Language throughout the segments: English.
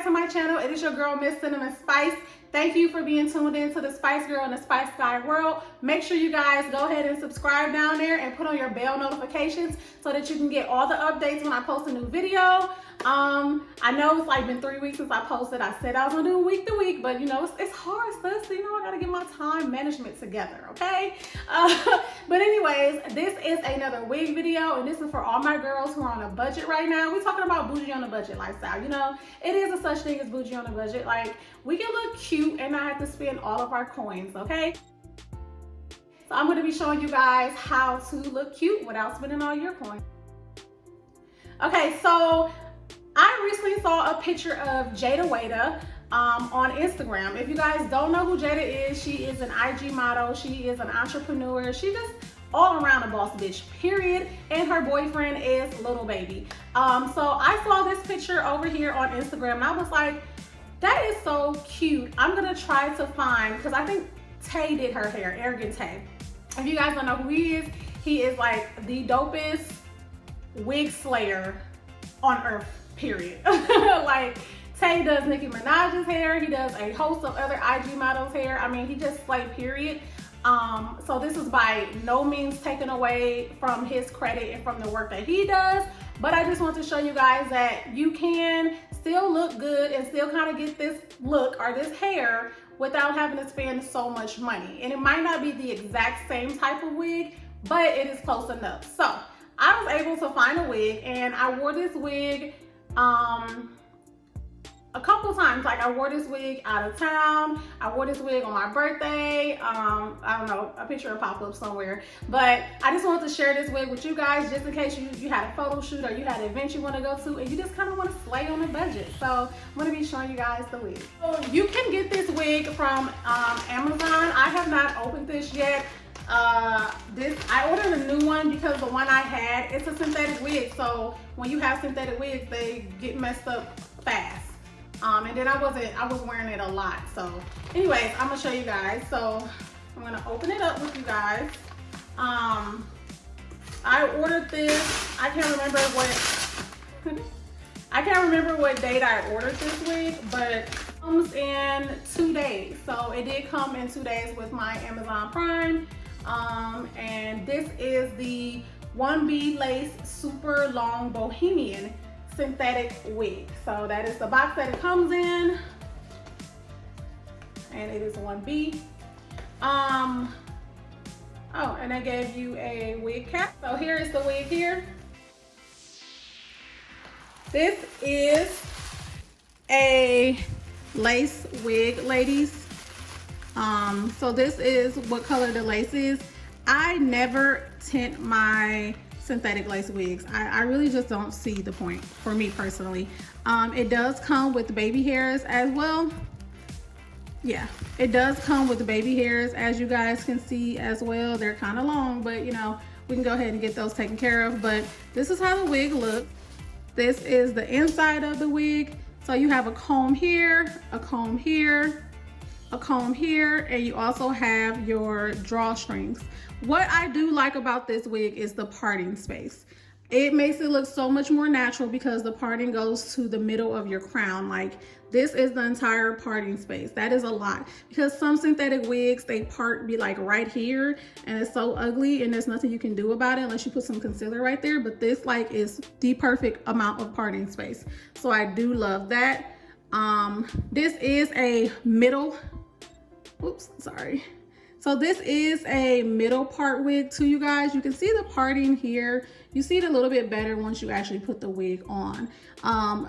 back to my channel. It is your girl, Ms.Cinnamon Spice. Thank you for being tuned in to the Spice Girl and the Spice Guy world. Make sure you guys go ahead and subscribe down there and put on your bell notifications so that you can get all the updates when I post a new video. I know it's like been 3 weeks since I posted. I said I was gonna do week to week, but you know, it's hard, sis. You know, I gotta get my time management together, okay? But anyways, this is another wig video, and this is for all my girls who are on a budget right now. We're talking about bougie on a budget lifestyle. You know, it is a such thing as bougie on a budget. Like, we can look cute and not have to spend all of our coins, okay? So I'm gonna be showing you guys how to look cute without spending all your coins. Okay, so I recently saw a picture of Jada Waiter on Instagram. If you guys don't know who Jada is, she is an IG model. She is an entrepreneur. She just all around a boss bitch, period. And her boyfriend is Little Baby. So I saw this picture over here on Instagram and I was like, that is so cute. I'm gonna try to find, because I think Tay did her hair, Arrogant Tay. If you guys don't know who he is like the dopest wig slayer on earth, period. Like, Tay does Nicki Minaj's hair. He does a host of other IG models' hair. I mean, he just slayed, period. So this is by no means taken away from his credit and from the work that he does, but I just want to show you guys that you can still look good and still kind of get this look or this hair without having to spend so much money. And it might not be the exact same type of wig, but it is close enough. So I was able to find a wig, and I wore this wig a couple times. Like, I wore this wig out of town. I wore this wig on my birthday. I don't know, a picture will pop up somewhere. But I just wanted to share this wig with you guys just in case you had a photo shoot or you had an event you want to go to and you just kind of want to slay on a budget. So I'm going to be showing you guys the wig. So you can get this wig from Amazon. I have not opened this yet. I ordered a new one because the one I had, it's a synthetic wig. So when you have synthetic wigs, they get messed up fast. And then I was wearing it a lot. So anyways, I'm gonna show you guys. So I'm gonna open it up with you guys. I ordered this, I can't remember what date I ordered this wig, but it comes in 2 days. So it did come in 2 days with my Amazon Prime. And this is the 1B Lace Super Long Bohemian synthetic wig. So that is the box that it comes in, and it is 1B. Oh, and I gave you a wig cap. So here is the wig here. This is a lace wig, ladies. So this is what color the lace is. I never tint my synthetic lace wigs. I really just don't see the point for me personally. It does come with baby hairs as well. Yeah, it does come with the baby hairs, as you guys can see as well. They're kind of long, but you know, we can go ahead and get those taken care of. But this is how the wig looks. This is the inside of the wig. So you have a comb here, a comb here, a comb here, and you also have your drawstrings. What I do like about this wig is the parting space. It makes it look so much more natural because the parting goes to the middle of your crown. Like, this is the entire parting space. That is a lot, because some synthetic wigs, they part be like right here, and it's so ugly and there's nothing you can do about it unless you put some concealer right there. But this like is the perfect amount of parting space. So I do love that. This is a middle, oops, sorry. So this is a middle part wig too, you guys. You can see the parting here. You see it a little bit better once you actually put the wig on.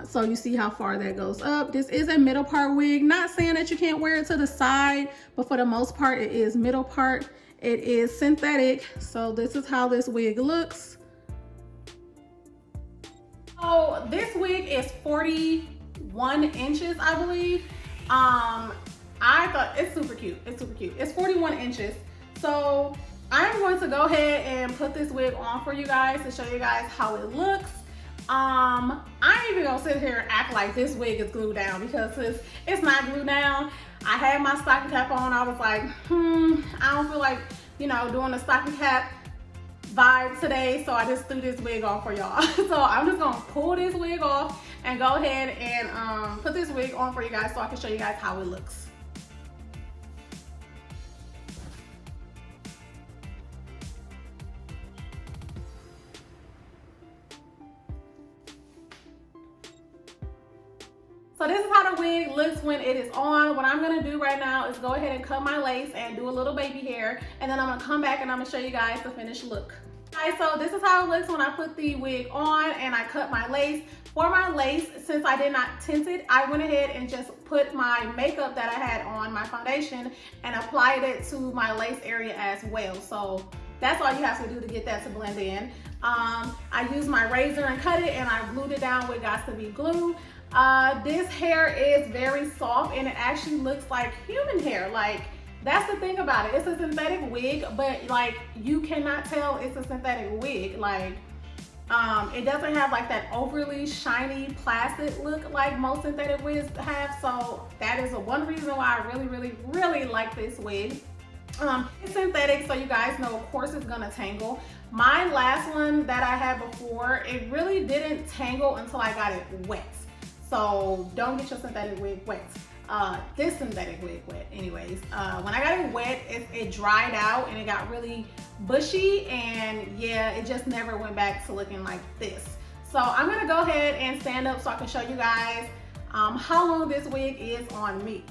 So you see how far that goes up. This is a middle part wig. Not saying that you can't wear it to the side, but for the most part, it is middle part. It is synthetic. So this is how this wig looks. So this wig is 41 inches, I believe. I thought it's super cute. It's super cute. It's 41 inches. So I'm going to go ahead and put this wig on for you guys to show you guys how it looks. I ain't even gonna sit here and act like this wig is glued down, because it's not glued down. I had my stocking cap on. I was like, I don't feel like, you know, doing a stocking cap vibe today, so I just threw this wig on for y'all. So I'm just gonna pull this wig off and go ahead and put this wig on for you guys so I can show you guys how it looks. So this is how the wig looks when it is on. What I'm gonna do right now is go ahead and cut my lace and do a little baby hair, and then I'm gonna come back and I'm gonna show you guys the finished look. Alright, so this is how it looks when I put the wig on and I cut my lace. For my lace, since I did not tint it, I went ahead and just put my makeup that I had on, my foundation, and applied it to my lace area as well. So that's all you have to do to get that to blend in. I used my razor and cut it, and I glued it down with Got to Be glue. This hair is very soft and it actually looks like human hair. Like, that's the thing about it. It's a synthetic wig, but like you cannot tell it's a synthetic wig. Like, it doesn't have like that overly shiny placid look like most synthetic wigs have. So that is one reason why I really like this wig. It's synthetic, so you guys know, of course, it's gonna tangle. My last one that I had before, it really didn't tangle until I got it wet. So don't get your synthetic wig wet. This synthetic wig wet anyways. When I got it wet, it dried out and it got really bushy, and yeah, it just never went back to looking like this. So I'm gonna go ahead and stand up so I can show you guys how long this wig is on me.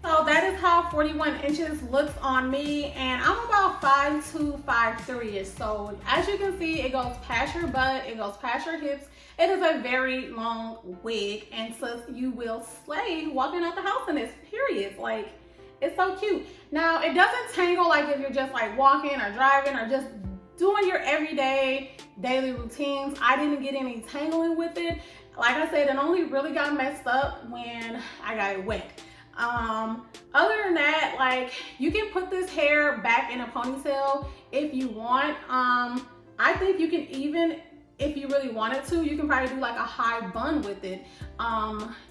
So that is how 41 inches looks on me, and I'm about 5'2", 5'3"-ish. So as you can see, it goes past your butt, it goes past your hips. It is a very long wig, and so you will slay walking out the house in this, period. Like, it's so cute. Now, it doesn't tangle like if you're just like walking or driving or just doing your everyday daily routines. I didn't get any tangling with it. Like I said, it only really got messed up when I got it wet. Other than that, like, you can put this hair back in a ponytail if you want. I think you can, even if you really wanted to, you can probably do like a high bun with it.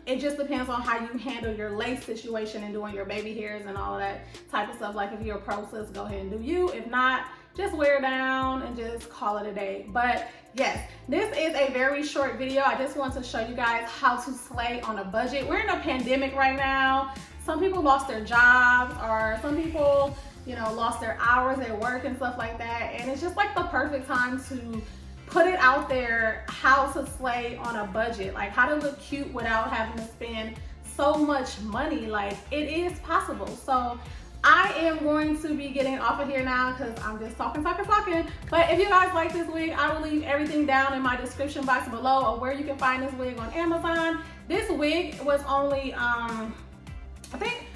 It just depends on how you handle your lace situation and doing your baby hairs and all of that type of stuff. Like, if you're a pro sis, go ahead and do you. If not, just wear it down and just call it a day. But yes, this is a very short video. I just want to show you guys how to slay on a budget. We're in a pandemic right now. Some people lost their jobs, or some people, you know, lost their hours at work and stuff like that. And it's just like the perfect time to put it out there, how to slay on a budget, like how to look cute without having to spend so much money. Like, it is possible. So I am going to be getting off of here now because I'm just talking. But if you guys like this wig, I will leave everything down in my description box below of where you can find this wig on Amazon. This wig was only, I think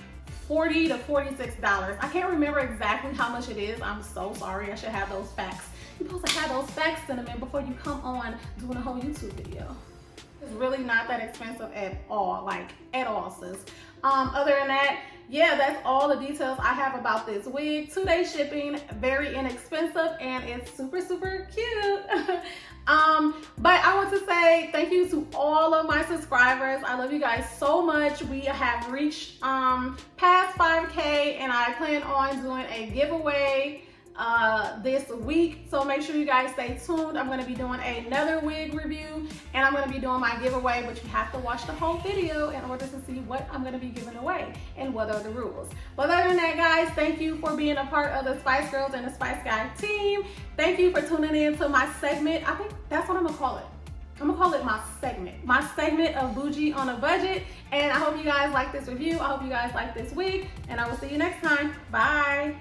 $40 to $46. I can't remember exactly how much it is. I'm so sorry. I should have those facts. You're supposed to have those facts, Cinnamon, before you come on doing a whole YouTube video. It's really not that expensive at all, like at all, sis. Other than that, yeah, that's all the details I have about this wig. 2-day shipping, very inexpensive, and it's super cute. But I want to say thank you to all of my subscribers. I love you guys so much. We have reached past 5K, and I plan on doing a giveaway this week, so make sure you guys stay tuned. I'm going to be doing another wig review, and I'm going to be doing my giveaway, but you have to watch the whole video in order to see what I'm going to be giving away and what are the rules. But other than that, guys, thank you for being a part of the Spice Girls and the Spice Guy team. Thank you for tuning in to my segment. I think that's what I'm gonna call it. I'm gonna call it my segment of Boujee on a Budget. And I hope you guys like this review. I hope you guys like this wig, and I will see you next time. Bye.